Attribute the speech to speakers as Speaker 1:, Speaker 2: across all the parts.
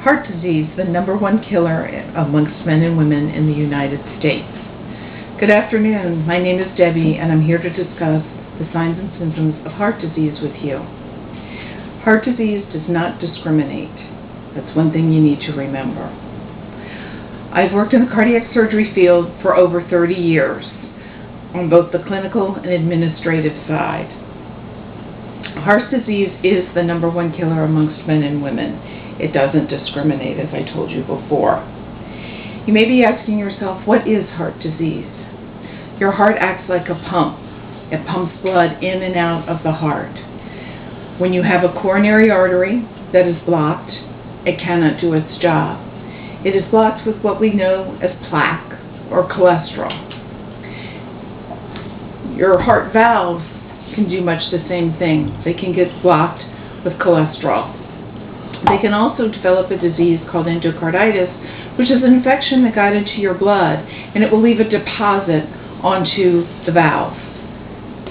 Speaker 1: Heart disease, the #1 killer amongst men and women in the United States. Good afternoon. My name is Debbie, and I'm here to discuss the signs and symptoms of heart disease with you. Heart disease does not discriminate. That's one thing you need to remember. I've worked in the cardiac surgery field for over 30 years on both the clinical and administrative side. Heart disease is the #1 killer amongst men and women. It doesn't discriminate, as I told you before. You may be asking yourself, what is heart disease? Your heart acts like a pump. It pumps blood in and out of the heart. When you have a coronary artery that is blocked, it cannot do its job. It is blocked with what we know as plaque or cholesterol. Your heart valves can do much the same thing. They can get blocked with cholesterol. They can also develop a disease called endocarditis, which is an infection that got into your blood, and it will leave a deposit onto the valve.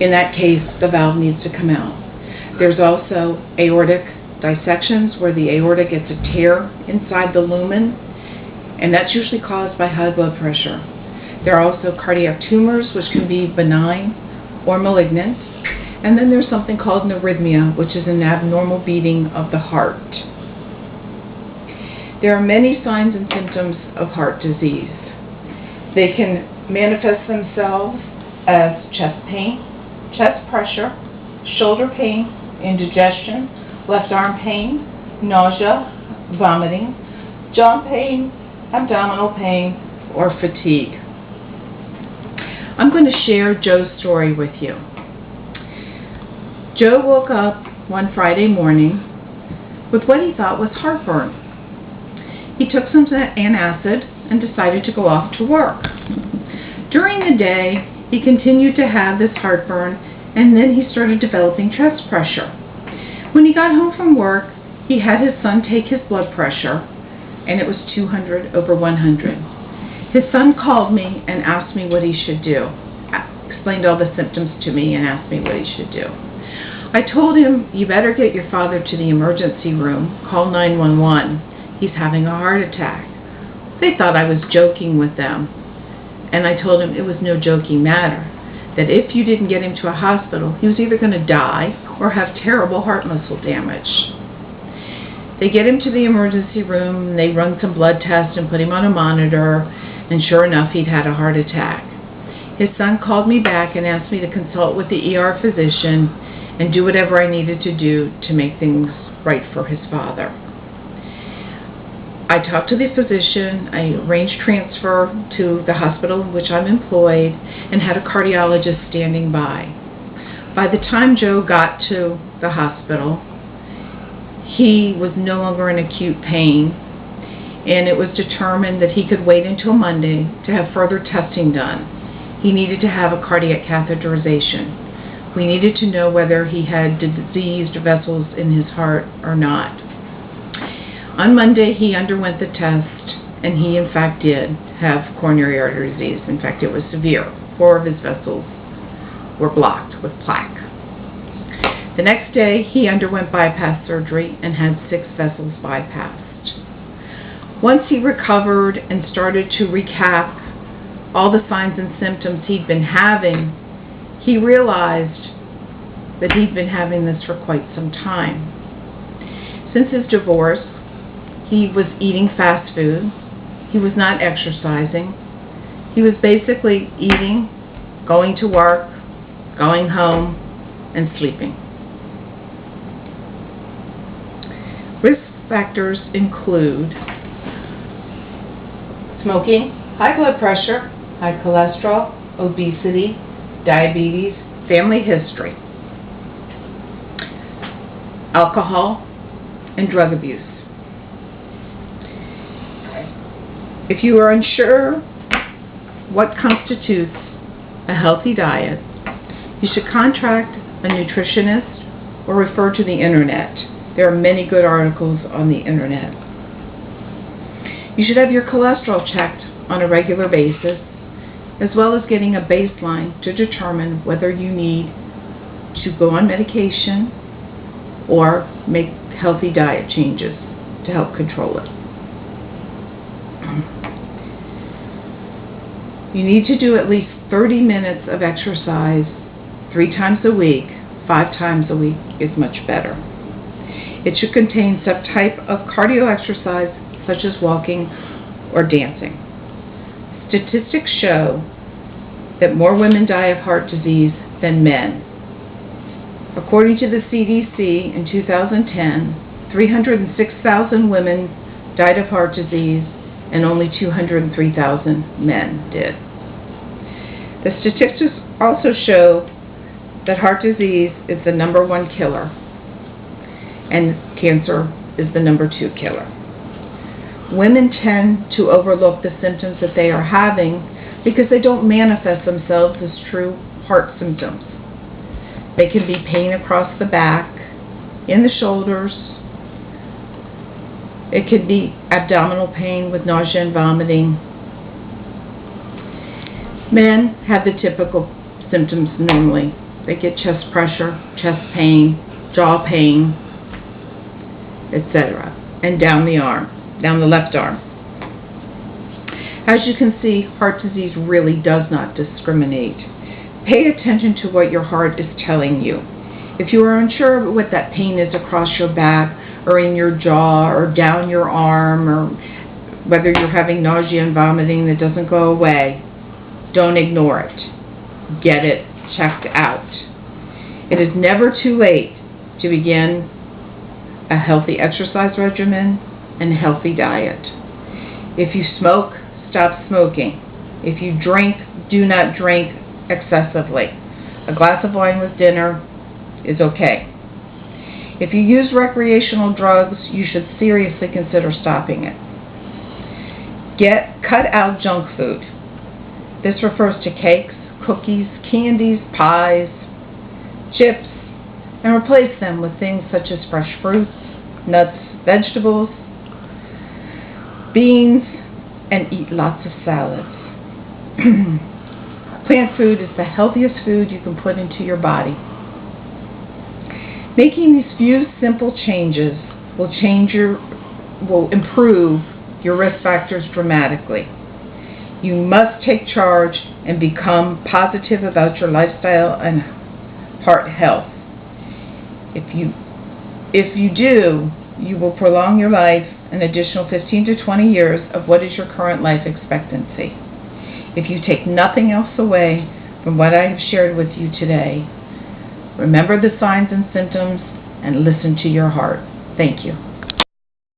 Speaker 1: In that case, the valve needs to come out. There's also aortic dissections where the aorta gets a tear inside the lumen, and that's usually caused by high blood pressure. There are also cardiac tumors, which can be benign or malignant. And then there's something called an arrhythmia, which is an abnormal beating of the heart. There are many signs and symptoms of heart disease. They can manifest themselves as chest pain, chest pressure, shoulder pain, indigestion, left arm pain, nausea, vomiting, jaw pain, abdominal pain, or fatigue. I'm going to share Joe's story with you. Joe woke up one Friday morning with what he thought was heartburn. He took some antacid and decided to go off to work. During the day, he continued to have this heartburn, and then he started developing chest pressure. When he got home from work, he had his son take his blood pressure, and it was 200/100. His son called me and asked me what he should do, explained all the symptoms to me and asked me what he should do. I told him, you better get your father to the emergency room, call 911. He's having a heart attack. They thought I was joking with them, and I told him it was no joking matter, that if you didn't get him to a hospital, he was either going to die or have terrible heart muscle damage. They get him to the emergency room, they run some blood tests and put him on a monitor, and sure enough, he'd had a heart attack. His son called me back and asked me to consult with the ER physician and do whatever I needed to do to make things right for his father. I talked to the physician, I arranged transfer to the hospital in which I'm employed, and had a cardiologist standing by. By the time Joe got to the hospital, he was no longer in acute pain, and it was determined that he could wait until Monday to have further testing done. He needed to have a cardiac catheterization. We needed to know whether he had diseased vessels in his heart or not. On Monday, he underwent the test, and he, in fact, did have coronary artery disease. In fact, it was severe. 4 of his vessels were blocked with plaque. The next day, he underwent bypass surgery and had 6 vessels bypassed. Once he recovered and started to recap all the signs and symptoms he'd been having, he realized that he'd been having this for quite some time. Since his divorce, he was eating fast food. He was not exercising. He was basically eating, going to work, going home, and sleeping. Risk factors include smoking, high blood pressure, high cholesterol, obesity, diabetes, family history, alcohol, and drug abuse. If you are unsure what constitutes a healthy diet, you should contact a nutritionist or refer to the internet. There are many good articles on the internet. You should have your cholesterol checked on a regular basis, as well as getting a baseline to determine whether you need to go on medication or make healthy diet changes to help control it. You need to do at least 30 minutes of exercise 3 times a week. 5 times a week is much better. It should contain some type of cardio exercise such as walking or dancing. Statistics show that more women die of heart disease than men. According to the CDC in 2010, 306,000 women died of heart disease and only 203,000 men did. The statistics also show that heart disease is the #1 killer and cancer is the #2 killer. Women tend to overlook the symptoms that they are having because they don't manifest themselves as true heart symptoms. They can be pain across the back, in the shoulders. It could be abdominal pain with nausea and vomiting. Men have the typical symptoms normally. They get chest pressure, chest pain, jaw pain, etc. And down the arm, down the left arm. As you can see, heart disease really does not discriminate. Pay attention to what your heart is telling you. If you are unsure of what that pain is across your back or in your jaw or down your arm, or whether you're having nausea and vomiting that doesn't go away, don't ignore it. Get it checked out. It is never too late to begin a healthy exercise regimen and a healthy diet. If you smoke, stop smoking. If you drink, do not drink excessively. A glass of wine with dinner is okay. If you use recreational drugs, you should seriously consider stopping it. Cut out junk food. This refers to cakes, cookies, candies, pies, chips, and replace them with things such as fresh fruits, nuts, vegetables, beans, and eat lots of salads. Plant food is the healthiest food you can put into your body. Making these few simple changes will improve your risk factors dramatically. You must take charge and become positive about your lifestyle and heart health. If you do, you will prolong your life an additional 15 to 20 years of what is your current life expectancy. If you take nothing else away from what I have shared with you today, remember the signs and symptoms and listen to your heart. Thank you.